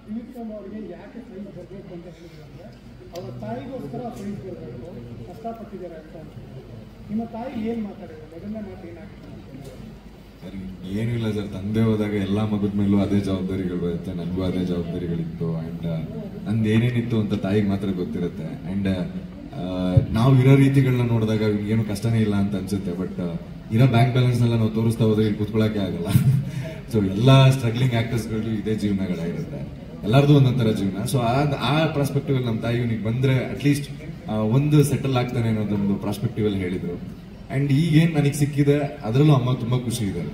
ತ್ರಿವಿಕ್ರಮ್ ಅವರಿಗೆ ಯಾಕೆ ಪ್ರೈಸ್ ಬರಬೇಕು ಅಂತ ಹೇಳಿದ್ರೆ ಅವರ ತಾಯಿಗೋಸ್ಕರ ಪ್ರೈಸ್ ಬರಬೇಕು, ಕಷ್ಟಪಟ್ಟಿದ್ದಾರೆ ಅಂತ. ನಿಮ್ಮ ತಾಯಿ ಏನು ಮಾತಾಡಿದ್ರು? ಮೊದಲನೇ ಮಾತು ಏನಾಗಿದೆ? ಸರ್ ಏನಿಲ್ಲ ಸರ್, ತಂದೆ ಹೋದಾಗ ಎಲ್ಲ ಮಗದ ಮೇಲೂ ಅದೇ ಜವಾಬ್ದಾರಿಗಳು ಬರುತ್ತೆ, ನನಗೂ ಅದೇ ಜವಾಬ್ದಾರಿಗಳಿತ್ತು. ಅಂಡ್ ನಂದು ಏನೇನಿತ್ತು ಅಂತ ತಾಯಿಗೆ ಮಾತ್ರ ಗೊತ್ತಿರುತ್ತೆ. ಅಂಡ್ ನಾವು ಇರೋ ರೀತಿಗಳನ್ನ ನೋಡಿದಾಗ ಏನು ಕಷ್ಟನೇ ಇಲ್ಲ ಅಂತ ಅನ್ಸುತ್ತೆ. ಬಟ್ ಇರೋ ಬ್ಯಾಂಕ್ ಬ್ಯಾಲೆನ್ಸ್ ಎಲ್ಲ ನಾವು ತೋರಿಸ್ತಾ ಹೋದ್ರೆ ಇಲ್ಲಿ ಕುತ್ಕೊಳ್ಳೋಕೆ ಆಗಲ್ಲ. ಸೊ ಎಲ್ಲಾ ಸ್ಟ್ರಗ್ಲಿಂಗ್ ಆಕ್ಟರ್ಸ್ಗಳು ಇದೇ ಜೀವನಗಳಾಗಿರುತ್ತೆ, ಎಲ್ಲರದು ಒಂದೊಂದರ ಜೀವನ. ಸೊ ಆ ಪ್ರಾಸ್ಪೆಕ್ಟಿವ್ ಅಲ್ಲಿ ನಮ್ಮ ತಾಯಿ ಇವನಿಗೆ ಬಂದ್ರೆ ಅಟ್ಲೀಸ್ಟ್ ಒಂದು ಸೆಟಲ್ ಆಗ್ತಾನೆ ಅನ್ನೋದೊಂದು ಪ್ರಾಸ್ಪೆಕ್ಟಿವ್ ಅಲ್ಲಿ ಹೇಳಿದ್ರು. ಅಂಡ್ ಈಗೇನ್ ನನಗೆ ಸಿಕ್ಕಿದೆ ಅದರಲ್ಲೂ ಅಮ್ಮ ತುಂಬಾ ಖುಷಿ ಇದೆ.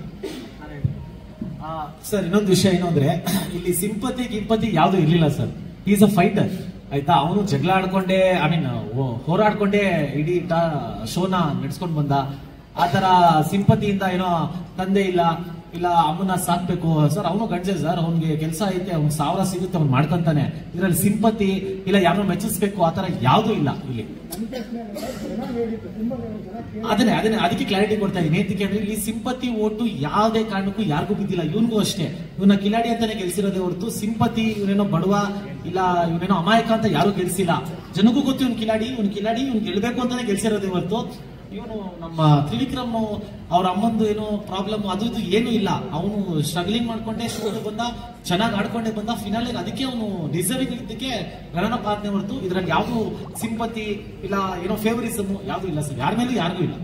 ಸರ್ ಇನ್ನೊಂದು ವಿಷಯ ಏನು ಅಂದ್ರೆ, ಇಲ್ಲಿ ಸಿಂಪತಿ ಗಿಂಪತಿ ಯಾವ್ದು ಇರ್ಲಿಲ್ಲ ಸರ್. ಈಸ್ ಅ ಫೈಟರ್ ಆಯ್ತಾ. ಅವನು ಜಗಳ ಆಡ್ಕೊಂಡೆ, ಐ ಮೀನ್ ಹೋರಾಡ್ಕೊಂಡೆ ಇಡೀ ಶೋನ ನಡೆಸ್ಕೊಂಡ್ ಬಂದ. ಆತರ ಸಿಂಪತಿಯಿಂದ ಏನೋ ತಂದೆ ಇಲ್ಲ ಅಮ್ಮನ ಸಾಕ್ಬೇಕು ಸರ್, ಅವನು ಗಂಜೆ ಸರ್, ಅವ್ನಿಗೆ ಕೆಲಸ ಐತೆ, ಅವ್ನು 1000 ಸಿಗುತ್ತೆ, ಅವ್ನು ಮಾಡ್ಕೊಂತಾನೆ. ಇದ್ರಲ್ಲಿ ಸಿಂಪತಿ ಇಲ್ಲ ಯಾರನ್ನೋ ಮೆಚ್ಚಿಸ್ಬೇಕು ಆತರ ಯಾವ್ದು ಇಲ್ಲ ಇಲ್ಲಿ. ಅದಕ್ಕೆ ಕ್ಲಾರಿಟಿ ಕೊಡ್ತಾ ಇದೀನಿ. ಏನಕ್ಕೆ ಅಂದ್ರೆ ಇಲ್ಲಿ ಸಿಂಪತಿ ಓಟು ಯಾವುದೇ ಕಾರಣಕ್ಕೂ ಯಾರಿಗೂ ಬಿದ್ದಿಲ್ಲ. ಇವನ್ಗೂ ಅಷ್ಟೇ, ಇವನ್ನ ಕಿಲಾಡಿ ಅಂತಾನೆ ಗೆಲ್ಸಿರೋದೇ ಹೊರತು ಸಿಂಪತಿ ಇವನೇನೋ ಬಡವ ಇಲ್ಲ ಇವನೇನೋ ಅಮಾಯಕ ಅಂತ ಯಾರು ಗೆಲ್ಸಿಲ್ಲ. ಜನಕ್ಕೂ ಗೊತ್ತು ಇವ್ನು ಕಿಲಾಡಿ, ಇವ್ನು ಗೆಲ್ಬೇಕು ಅಂತಾನೆ ಗೆಲ್ಸಿರೋದೇ ಹೊರತು ಇವನು ನಮ್ಮ ತ್ರಿವಿಕ್ರಮ್ ಅವ್ರ ಅಮ್ಮಂದು ಏನೋ ಪ್ರಾಬ್ಲಮ್ ಅದು ಇದು ಏನು ಇಲ್ಲ. ಅವನು ಸ್ಟ್ರಗ್ಲಿಂಗ್ ಮಾಡ್ಕೊಂಡೆ ಶೋಗೆ ಬಂದ, ಚೆನ್ನಾಗಿ ಆಡ್ಕೊಂಡೆ ಬಂದ. ಫಿನಾಲಿಗೆ ಅದಕ್ಕೆ ಅವನು ಡಿಸರ್ವಿಂಗ್ ಇದ್ದಕ್ಕೆ ರನ್ನಪ್ ಆದ್ನೆ ಹೊರತು ಇದ್ರಲ್ಲಿ ಯಾವ್ದು ಸಿಂಪತಿ ಇಲ್ಲ ಏನೋ ಫೇವರಿಸಮ್ ಯಾವ್ದು ಇಲ್ಲ ಸರ್, ಯಾರ ಮೇಲೂ ಯಾರಿಗೂ ಇಲ್ಲ.